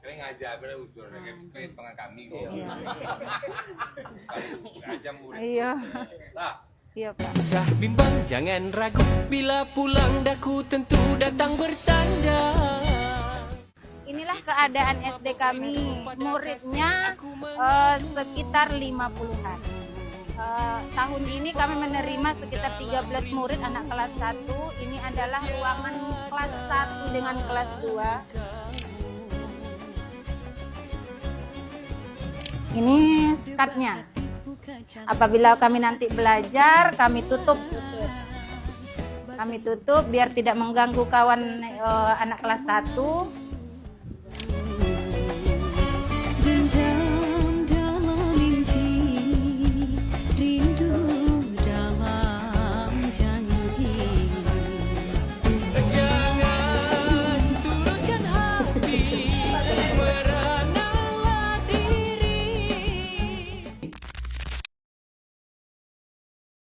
Kalian ngajak pada usul, kayak tengah kami. Ngajak murid. Iya. Nah. Iya, Pak. Usah bimbang, jangan ragu, bila pulang daku tentu datang bertanda. Inilah keadaan SD kami, muridnya sekitar 50-an. Tahun ini kami menerima sekitar 13 murid anak kelas 1. Ini adalah ruangan kelas 1 dengan kelas 2. Ini skatnya. Apabila kami nanti belajar, kami tutup. Kami tutup biar tidak mengganggu kawan anak kelas 1.